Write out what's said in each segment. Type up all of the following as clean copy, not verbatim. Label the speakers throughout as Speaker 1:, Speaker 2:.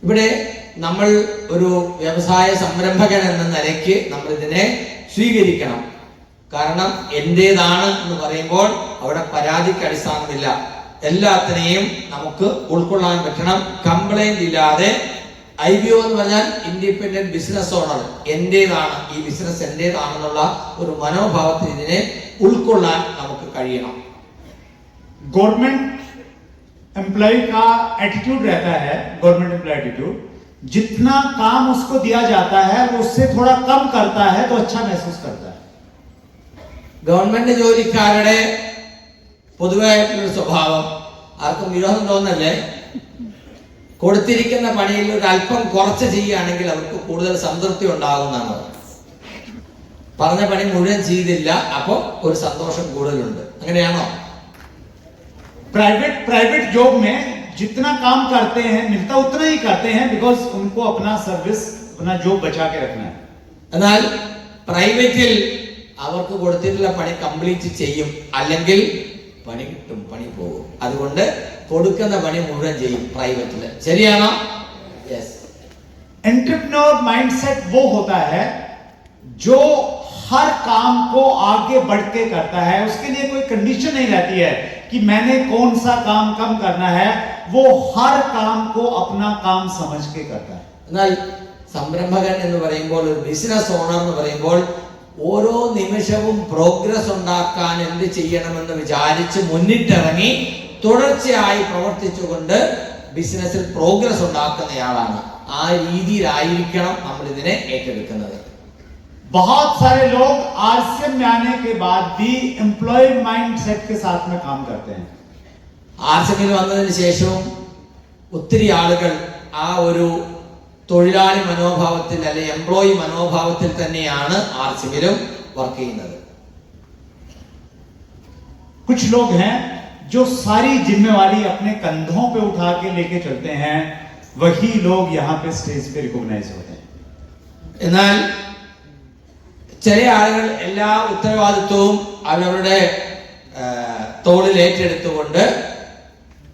Speaker 1: ഇവിടെ നമ്മൾ ഒരു വ്യവസായ സംരംഭകൻ എന്ന നിലയ്ക്ക് നമ്മൾ ഇതിനെ സ്വീകരിക്കണം. കാരണം എന്റേതാണ് എന്ന് പറയുമ്പോൾ അവിടെ പരാതിക്ക് അടിസ്ഥാനമില്ല. എല്ലാത്തിനെയും നമുക്ക് ഉൾക്കൊള്ളാൻ പറ്റണം. കംപ്ലൈന്റ് ഇല്ലാതെ IBO എന്ന് പറഞ്ഞാൽ ഇൻഡിപെൻഡന്റ് ബിസിനസ് ഓണർ, എന്റേതാണ്, ഈ ബിസിനസ് എന്റേതാണെന്നുള്ള ഒരു മനോഭാവത്തിൽ ഇതിനെ ഉൾക്കൊള്ളാൻ നമുക്ക് കഴിയണം.
Speaker 2: गवर्नमेंट एम्प्लॉय का एटीट्यूड रहता है, गवर्नमेंट एम्प्लॉय एटीट्यूड, जितना काम उसको दिया जाता है वो उससे थोड़ा कम करता है तो अच्छा महसूस करता है.
Speaker 1: ഗവൺമെന്റ് ജോലിക്കാരുടെ പൊതുവായിട്ടുള്ള സ്വഭാവം ആർക്കും വിരോധം തോന്നല്ലേ, കൊടുത്തിരിക്കുന്ന പണിയിൽ ഒരു അല്പം കുറച്ച് ചെയ്യുകയാണെങ്കിൽ അവർക്ക് കൂടുതൽ സംതൃപ്തി ഉണ്ടാകുന്നതാണ്. പറഞ്ഞ പണി മുഴുവൻ ചെയ്തില്ല, അപ്പോൾ ഒരു സന്തോഷം കൂടുതലുണ്ട്. അങ്ങനെയാണോ?
Speaker 2: प्राइवेट जॉब में जितना काम करते हैं मिलता उतना ही करते हैं, बिकॉज उनको अपना सर्विस अपना जॉब बचा के रखना है.
Speaker 1: എന്നാൽ പ്രൈവറ്റിൽ അവർക്ക് കൊടുത്തിട്ടുള്ള പണി കംപ്ലീറ്റ് ചെയ്യും, അല്ലെങ്കിൽ പണി കിട്ടും, പണി പോകും. അതുകൊണ്ട് കൊടുക്കുന്ന പണി മുഴുവൻ ചെയ്യും പ്രൈവറ്റില്. ശരിയാണോ? യെസ്.
Speaker 2: एंटरप्रेन्योर माइंडसेट वो होता है जो हर काम को आगे बढ़ के करता है. उसके लिए कोई कंडीशन नहीं रहती है कि मैंने कौन सा काम कम करना है. वो हर काम को अपना काम समझ के करता है.
Speaker 1: എന്നാൽ സംരംഭകൻ എന്ന് പറയുമ്പോൾ, ഒരു ബിസിനസ് ഓണർ എന്ന് പറയുമ്പോൾ, ഓരോ നിമിഷവും പ്രോഗ്രസ് ഉണ്ടാക്കാൻ എന്ത് ചെയ്യണമെന്ന് വിചാരിച്ച് മുന്നിട്ടിറങ്ങി തുടർച്ചയായി പ്രവർത്തിച്ചുകൊണ്ട് ബിസിനസ്സിൽ പ്രോഗ്രസ് ഉണ്ടാക്കുന്നയാളാണ്. ആ രീതിയിലായിരിക്കണം നമ്മൾ ഇതിനെ ഏറ്റെടുക്കുന്നത്.
Speaker 2: बहुत सारे लोग RCM में आने के बाद भी एम्प्लॉय माइंडसेट के साथ में काम करते हैं.
Speaker 1: RCM വന്നതിന് ശേഷവും ഒത്തിരി ആളുകൾ ആ ഒരു തൊഴിലാളി മനോഭാവത്തിൽ അല്ലെ എംപ്ലോയി മനോഭാവത്തിൽ തന്നെയാണ് RCM വർക്ക് ചെയ്യുന്നത്.
Speaker 2: कुछ लोग हैं जो सारी जिम्मेवारी अपने कंधों पे उठा के लेके चलते हैं, वही लोग यहाँ पे स्टेज पे रिकॉग्नाइज होते हैं.
Speaker 1: എന്നാൽ ചില ആളുകൾ എല്ലാ ഉത്തരവാദിത്വവും അവരവരുടെ തോളിൽ ഏറ്റെടുത്തുകൊണ്ട്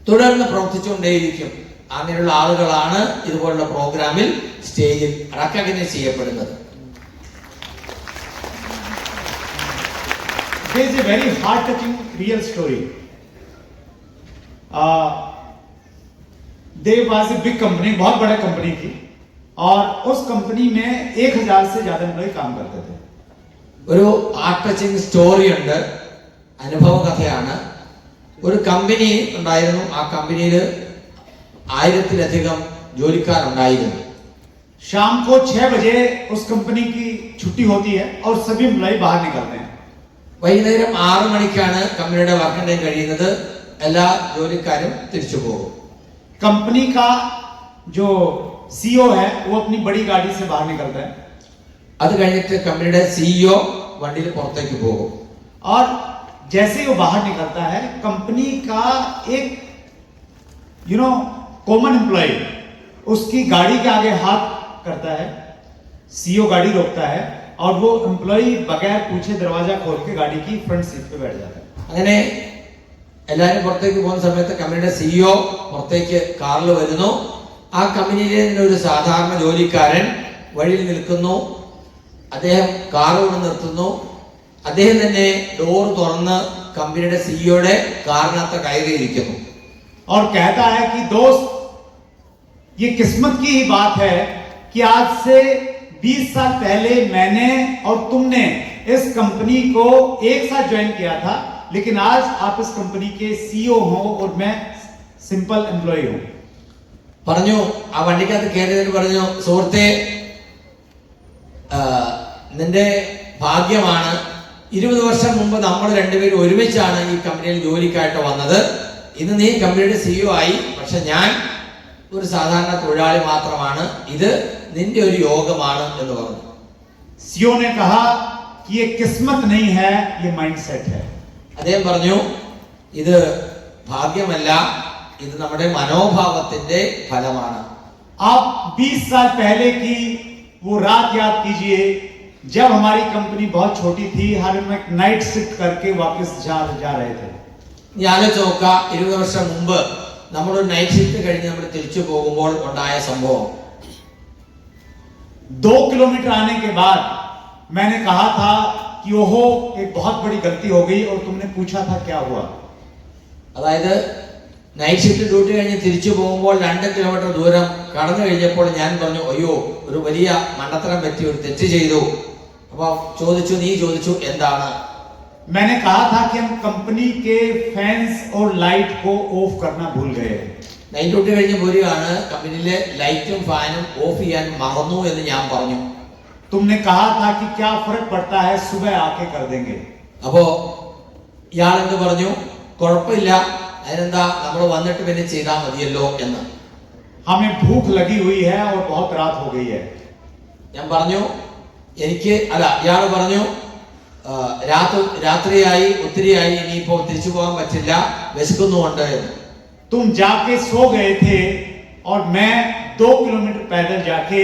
Speaker 1: തുടർന്ന് പ്രവർത്തിച്ചുകൊണ്ടേയിരിക്കും. അങ്ങനെയുള്ള ആളുകളാണ് ഇതുപോലുള്ള പ്രോഗ്രാമിൽ സ്റ്റേജിൽ റെക്കഗ്നൈസ് ചെയ്യപ്പെടുന്നത്.
Speaker 2: There is a very heart-touching real story. There was a big company, बहुत बड़ा कंपनी थी, और उस कंपनी में 1000 से ज्यादा एम्प्लॉय काम करते थे.
Speaker 1: ഒരു ഹാർട്ട് ടച്ചിങ് സ്റ്റോറി ഉണ്ട്, അനുഭവ കഥയാണ്. ഒരു കമ്പനി ഉണ്ടായിരുന്നു, ആ കമ്പനിയിൽ 1000-ലധികം ജോലിക്കാരുണ്ടായിരുന്നു.
Speaker 2: शाम को 6 बजे उस कंपनी की छुट्टी होती है और सभी एम्प्लॉय बाहर निकलते हैं.
Speaker 1: വൈകുന്നേരം 6 മണിക്കാണ് കമ്പനിയുടെ വർക്കിംഗ് ഡേ കഴിയുന്നത്. എല്ലാ ജോലിക്കാരും തിരിച്ചു പോകും.
Speaker 2: कंपनी का जो CEO है वो अपनी बड़ी गाड़ी से बाहर निकलता है.
Speaker 1: അത് കഴിഞ്ഞിട്ട് കമ്പനിയുടെ CEO വണ്ടിയിൽ പുറത്തേക്ക് പോകും.
Speaker 2: और जैसे वो बाहर निकलता है, कंपनी का एक कॉमन एम्प्लॉय उसकी गाड़ी के आगे हाथ करता है. CEO गाड़ी रोकता है और वो एम्प्लॉय बगैर पूछे दरवाजा खोल के गाड़ी की फ्रंट सीट पे बैठ जाता है.
Speaker 1: അങ്ങനെ എല്ലാവരും പുറത്തേക്ക് പോകുന്ന സമയത്ത് കമ്പനിയുടെ CEO പുറത്തേക്ക് കാറിൽ വരുന്നു. ആ കമ്പനിയിലെ ഒരു സാധാരണ ജോലിക്കാരൻ വഴിയിൽ നിൽക്കുന്നു. അദ്ദേഹം കാർ കൊണ്ട് നിർത്തുന്നു. അദ്ദേഹം തന്നെ ഡോർ തുറന്ന് കമ്പനിയുടെ സിഇഒയുടെ കാറിനകത്ത് കയറിയിരിക്കുന്നു.
Speaker 2: और कहता है कि दोस्त, ये किस्मत की ही बात है कि आज से 20 साल पहले मैंने और तुमने इस कंपनी को एक साथ ज्वाइन किया था, लेकिन आज आप इस कंपनी के CEO हो और मैं सिंपल एम्प्लॉय हूं.
Speaker 1: പറഞ്ഞു, ആ വണ്ടിക്കകത്ത് കയറിയതിന് പറഞ്ഞു, സുഹൃത്തെ, നിന്റെ ഭാഗ്യമാണ്. 20 വർഷം മുമ്പ് നമ്മൾ രണ്ടുപേരും ഒരുമിച്ചാണ് ഈ കമ്പനിയിൽ ജോലിക്കായിട്ട് വന്നത്. ഇന്ന് നീ കമ്പനിയുടെ CEO ആയി, പക്ഷെ ഞാൻ ഒരു സാധാരണ തൊഴിലാളി മാത്രമാണ്. ഇത് നിന്റെ ഒരു യോഗമാണ് എന്ന് പറഞ്ഞു.
Speaker 2: CEO ने कहा कि ये किस्मत नहीं है, ये माइंडसेट है.
Speaker 1: അദ്ദേഹം പറഞ്ഞു, ഇത് ഭാഗ്യമല്ല, ഇത് നമ്മുടെ മനോഭാവത്തിന്റെ ഫലമാണ്.
Speaker 2: आप 20 साल पहले की वो रात याद कीजिए जब हमारी कंपनी बहुत छोटी थी, हर में नाइट शिफ्ट करके वापस जा रहे थे.
Speaker 1: ഞാൻ ആലോചിച്ച് നോക്ക, 20 വർഷം മുമ്പ് നമ്മളൊരു നൈറ്റ് ഷിഫ്റ്റ് കഴിഞ്ഞ് നമ്മൾ തിരിച്ചു പോകുമ്പോൾ ഉണ്ടായ സംഭവം.
Speaker 2: 2 किलोमीटर आने के बाद मैंने कहा था कि ओहो एक बहुत बड़ी गलती हो गई और तुमने पूछा था क्या हुआ.
Speaker 1: അതായത് നൈറ്റ് ഷിഫ്റ്റ് ഡ്യൂട്ടി കഴിഞ്ഞ് തിരിച്ചു പോകുമ്പോൾ 2 കിലോമീറ്റർ ദൂരം കടന്നു കഴിഞ്ഞപ്പോൾ ഞാൻ പറഞ്ഞു, അയ്യോ ഒരു വലിയ മണ്ടത്തരം പറ്റി, ഒരു തെറ്റ് ചെയ്തു. അപ്പൊ നീ ചോദിച്ചു എന്താണ്?
Speaker 2: मैंने कहा था कि हम कंपनी के फैंस और लाइट को ऑफ करना भूल गए.
Speaker 1: നൈറ്റ് ഡ്യൂട്ടി കഴിഞ്ഞ് പോരുകയാണ്, കമ്പനിയിലെ ലൈറ്റും ഫാനും ഓഫ് ചെയ്യാൻ മറന്നു എന്ന് ഞാൻ പറഞ്ഞു.
Speaker 2: तुमने कहा था कि क्या फर्क पड़ता है, सुबह आके कर देंगे.
Speaker 1: അപ്പോ ഇയാൾ എന്ത് പറഞ്ഞു, കുഴപ്പമില്ല, അതിനെന്താ നമ്മൾ വന്നിട്ട് പിന്നെ ചെയ്താൽ മതിയല്ലോ എന്ന്.
Speaker 2: हमें भूख लगी हुई है और बहुत रात हो गई है.
Speaker 1: ഞാൻ പറഞ്ഞു ഇയാൾ പറഞ്ഞു രാത്രിയായി, ഒത്തിരിയായി, ഇനിയിപ്പോ തിരിച്ചു പോകാൻ പറ്റില്ല, വിശക്കുന്നുണ്ട് എന്ന്.
Speaker 2: तुम जाके सो गए थे और मैं 2 किलोमीटर पैदल जाके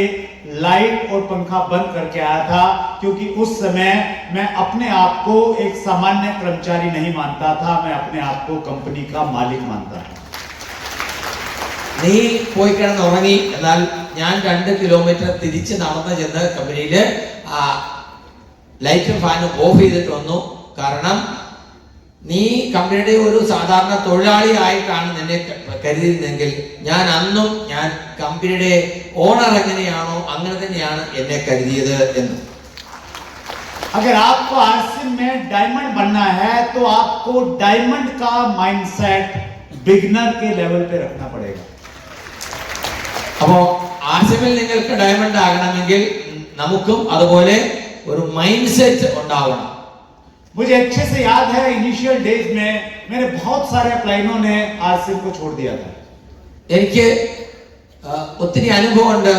Speaker 2: लाइट और पंखा बंद करके आया था, क्योंकि उस समय मैं अपने आप को एक सामान्य कर्मचारी नहीं मानता था, मैं अपने आप को कंपनी का मालिक मानता था.
Speaker 1: നീ പോയി കിടന്നുറങ്ങി, എന്നാൽ ഞാൻ 2 കിലോമീറ്റർ തിരിച്ച് നടന്നു ചെന്ന് കമ്പനിയില് ലൈറ്റും ഫാനും ഓഫ് ചെയ്തിട്ട് വന്നു. കാരണം നീ കമ്പനിയുടെ ഒരു സാധാരണ തൊഴിലാളി ആയിട്ടാണ് നിന്നെ കരുതിയിരുന്നെങ്കിൽ ഞാൻ കമ്പനിയുടെ ഓണർ എങ്ങനെയാണോ അങ്ങനെ തന്നെയാണ് എന്നെ കരുതിയത് എന്ന്.
Speaker 2: अगर आपको आरसीएम में डायमंड बनना है तो आपको डायमंड का माइंडसेट बिगिनर के लेवल पे रखना पड़ेगा.
Speaker 1: അപ്പോ ആർസിഎമ്മിൽ നിങ്ങൾക്ക് ഡയമണ്ട് ആകണമെങ്കിൽ നമുക്കും അതുപോലെ ഒരു മൈൻഡ് സെറ്റ് ഉണ്ടാവണം.
Speaker 2: मुझे अच्छे से याद है इनिशियल डेज में मेरे बहुत सारे अपलाइनों ने आरसीएम को छोड़ दिया था.
Speaker 1: എനിക്ക് ഒത്തിരി അനുഭവമുണ്ട്.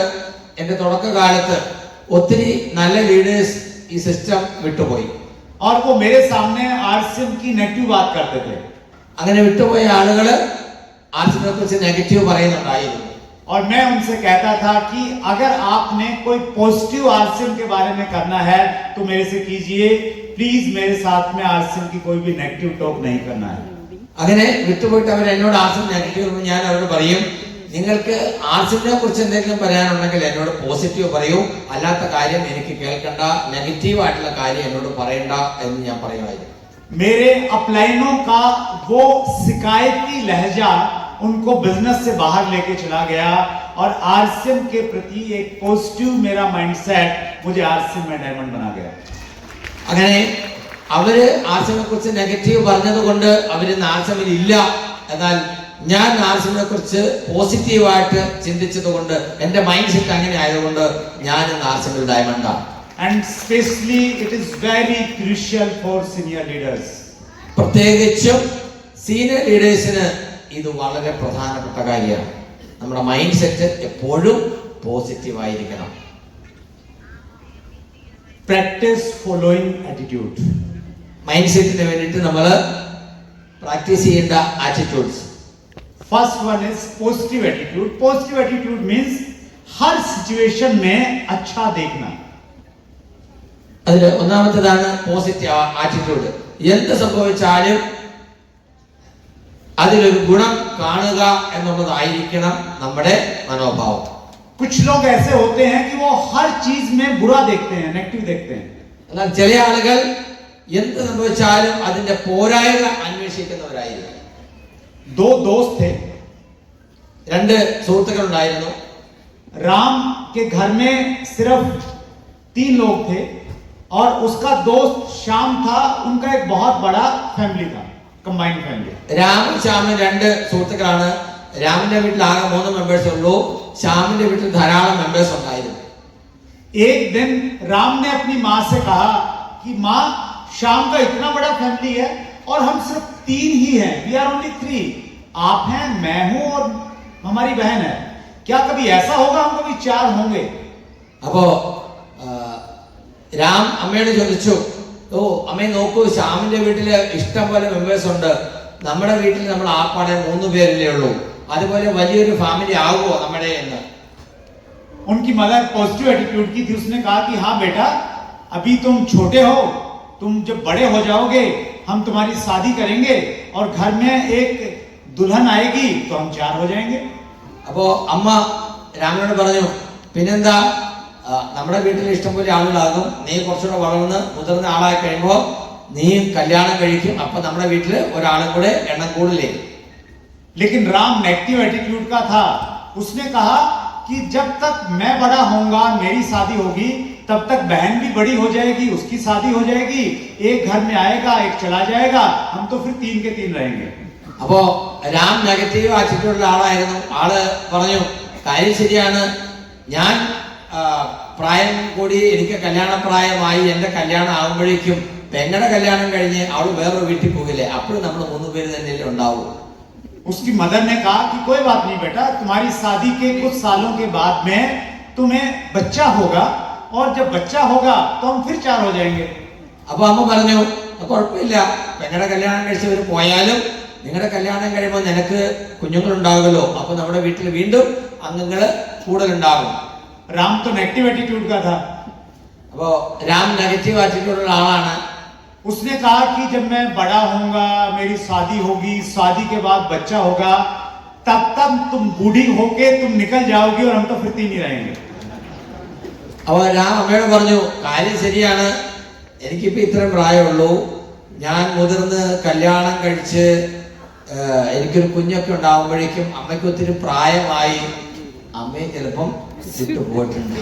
Speaker 1: എന്റെ തുടക്കകാലത്ത് ഒത്തിരി നല്ല ലീഡേഴ്സ് ഈ സിസ്റ്റം വിട്ടുപോയി.
Speaker 2: और वो मेरे सामने आरसीएम की नेगेटिव बात करते थे.
Speaker 1: അങ്ങനെ വിട്ടുപോയ ആളുകൾ ആർസിഎമ്മിനെ കുറിച്ച് നെഗറ്റീവ് പറയുന്നുണ്ടായിരുന്നു.
Speaker 2: और मैं उनसे कहता था कि अगर आपने कोई पॉजिटिव आरसीएम के बारे में करना है तो मेरे से कीजिए, प्लीज मेरे साथ में आरसीएम की कोई भी नेगेटिव टॉक नहीं करना है.
Speaker 1: അങ്ങനെ വിട്ടുപോയിട്ട് അവർ എന്നോട് ആർസിഎം നെഗറ്റീവ്, ഞാൻ അവരോട് പറയും, നിങ്ങൾക്ക് ആർസിഎമ്മിനെ കുറിച്ച് എന്തെങ്കിലും പറയാനുണ്ടെങ്കിൽ എന്നോട് പോസിറ്റീവ് പറയൂ, അല്ലാത്ത കാര്യം എനിക്ക് കേൾക്കണ്ട, നെഗറ്റീവ് ആയിട്ടുള്ള കാര്യം എന്നോട് പറയണ്ട എന്ന് ഞാൻ പറയുമായിരുന്നു.
Speaker 2: मेरे अपलाइनों का वो शिकायती लहजा उनको बिजनेस से बाहर लेके चला गया और आरसीएम के प्रति एक पॉजिटिव मेरा माइंडसेट मुझे आरसीएम में डायमंड बना गया.
Speaker 1: അങ്ങനെ അവര് ആർസിഎമ്മിനെ കുറിച്ച് നെഗറ്റീവ് പറഞ്ഞത് കൊണ്ട് അവര് ആർസിഎമ്മിൽ ഇല്ല, എന്നാൽ ഞാൻ ആർസിഎമ്മിനെ കുറിച്ച് പോസിറ്റീവായിട്ട് ചിന്തിച്ചത് കൊണ്ട് എന്റെ മൈൻഡ് സെറ്റ് അങ്ങനെ ആയതുകൊണ്ട് ഞാൻ ആർസിഎമ്മിൽ ഡയമണ്ടാണ്.
Speaker 2: And especially it is very crucial for senior leaders.
Speaker 1: പ്രത്യേകിച്ചും സീനിയർ ലീഡേഴ്സിന് ഇത് വളരെ പ്രധാനപ്പെട്ട കാര്യമാണ്. നമ്മുടെ മൈൻഡ് സെറ്റ് എപ്പോഴും പോസിറ്റീവ് ആയിരിക്കണം.
Speaker 2: Practice following attitude.
Speaker 1: മൈൻഡ് സെറ്റിന് വേണ്ടിയിട്ട് നമ്മൾ പ്രാക്ടീസ് ചെയ്യേണ്ട attitudes.
Speaker 2: First one is positive attitude. Positive attitude means her situation में अच्छा देखना.
Speaker 1: അതിൽ ഒന്നാമത്തേതാണ് പോസിറ്റീവ് ആറ്റിറ്റ്യൂഡ്. എന്ത് സംഭവിച്ചാലും അതിലൊരു ഗുണം കാണുക എന്നുള്ളതായിരിക്കണം നമ്മുടെ മനോഭാവം.
Speaker 2: कुछ लोग ऐसे होते हैं कि वो हर चीज में बुरा देखते हैं, नेगेटिव देखते हैं.
Speaker 1: എന്നാൽ ചില ആളുകൾ എന്ത് സംഭവിച്ചാലും അതിന്റെ പോരായ്മ അന്വേഷിക്കുന്നവരായിരിക്കും.
Speaker 2: 2 दोस्त थे.
Speaker 1: 2 സുഹൃത്തുക്കൾ ഉണ്ടായിരുന്നു.
Speaker 2: राम के घर में सिर्फ 3 लोग थे और उसका दोस्त श्याम था. उनका एक बहुत बड़ा फैमिली था, कंबाइंड फैमिली.
Speaker 1: രാമും ശ്യാമും 2 സുഹൃത്തുക്കളാണ്. രാമിന്റെ വീട്ടിൽ ആകെ 3 മെമ്പേഴ്സ് ഉള്ളൂ. ശ്യാമിന്റെ വീട്ടിൽ ധാരാളം മെമ്പേഴ്സ് ഉണ്ടായിരുന്നു.
Speaker 2: एक दिन राम ने अपनी माँ से कहा कि माँ, श्याम का इतना बड़ा फैमिली है और हम सिर्फ 3 ही हैं. We are only 3. आप हैं, मैं हूं और हमारी बहन है. क्या कभी ऐसा होगा हम कभी 4 होंगे?
Speaker 1: അപ്പോ രാം അമ്മയോട് ചോദിച്ചു, ഓ അമ്മേ നോക്കൂ, ശ്യാമിന്റെ വീട്ടില് ഇഷ്ടം പോലെ മെമ്പേഴ്സ് ഉണ്ട്, നമ്മുടെ വീട്ടിൽ നമ്മൾ ആപ്പാടെ 3 പേരല്ലേ ഉള്ളൂ, അതുപോലെ വലിയൊരു ഫാമിലി ആകുമോ നമ്മുടെ എന്ന്.
Speaker 2: उनकी मदर पॉजिटिव एटीट्यूड की थी. उसने कहा कि हाँ बेटा, अभी तुम छोटे हो, तुम जब बड़े हो जाओगे हम तुम्हारी शादी करेंगे और घर में एक दुल्हन आएगी तो हम 4 हो जाएंगे।
Speaker 1: അപ്പോ അമ്മ രാമനോട് പറഞ്ഞു, പിന്നെന്താ, നമ്മുടെ വീട്ടിൽ ഇഷ്ടംപോലെ ആളുകളാകും, നീ കുറച്ചുകൂടെ വളർന്ന് മുതിർന്ന ആളായി കഴിയുമ്പോൾ നീ കല്യാണം കഴിക്കും, അപ്പൊ നമ്മുടെ വീട്ടില് ഒരാളും കൂടെ എണ്ണം കൂടില്ലേ.
Speaker 2: लेकिन राम नेगेटिव एटीट्यूड का था। उसने कहा कि जब तक मैं बड़ा होऊंगा, मेरी शादी होगी, तब तक बहन भी बड़ी हो जाएगी, उसकी शादी हो जाएगी, एक घर में आएगा एक चला जाएगा, हम तो फिर 3 के 3 रहेंगे।
Speaker 1: അപ്പോ രാം നെഗറ്റീവ് ആറ്റിറ്റ്യൂഡുള്ള ആളായിരുന്നു. ആള് പറഞ്ഞു, കാര്യം ശരിയാണ്, ഞാൻ പ്രായം കൂടി, എനിക്ക് കല്യാണപ്രായമായി, എന്റെ കല്യാണം ആകുമ്പോഴേക്കും പെങ്ങളുടെ കല്യാണം കഴിഞ്ഞ് അവള് വേറൊരു വീട്ടിൽ പോകില്ലേ, അപ്പോഴും നമ്മൾ 3 പേര് തന്നെയല്ലേ ഉണ്ടാവും.
Speaker 2: उसकी मदर ने कहा कि कोई बात नहीं बेटा, तुम्हारी शादी के कुछ सालों के बाद में तुम्हें बच्चा होगा, और जब बच्चा होगा तो हम फिर 4 हो जाएंगे।
Speaker 1: അപ്പൊ അമ്മ പറഞ്ഞു, കുഴപ്പമില്ല, പെങ്ങളുടെ കല്യാണം കഴിച്ചവര് പോയാലും നിങ്ങളുടെ കല്യാണം കഴിയുമ്പോൾ നിനക്ക് കുഞ്ഞുങ്ങൾ ഉണ്ടാകുമല്ലോ, അപ്പൊ നമ്മുടെ വീട്ടിൽ വീണ്ടും അംഗങ്ങള് കൂടുതലുണ്ടാകും.
Speaker 2: राम तो नेगेटिव एटीट्यूड का था।
Speaker 1: അപ്പോ രാം നെഗറ്റീവ് ആറ്റിറ്റ്യൂഡുള്ള ആളാണ്.
Speaker 2: उसने कहा कि जब मैं बड़ा होऊंगा, मेरी शादी होगी, शादी के बाद बच्चा होगा, तब तक तुम बूढ़ी होके तुम निकल जाओगी और हम तो फिर 3 ही रहेंगे।
Speaker 1: അപ്പൊ രാം അമ്മയോട് പറഞ്ഞു, കാര്യം ശരിയാണ്, എനിക്കിപ്പോ ഇത്രയും പ്രായമുള്ളൂ, ഞാൻ മുതിർന്ന് കല്യാണം കഴിച്ച് എനിക്കൊരു കുഞ്ഞൊക്കെ ഉണ്ടാവുമ്പോഴേക്കും അമ്മയ്ക്ക് ഒത്തിരി പ്രായമായി, അമ്മയെ ചിലപ്പം വിട്ടു പോയിട്ടുണ്ട്.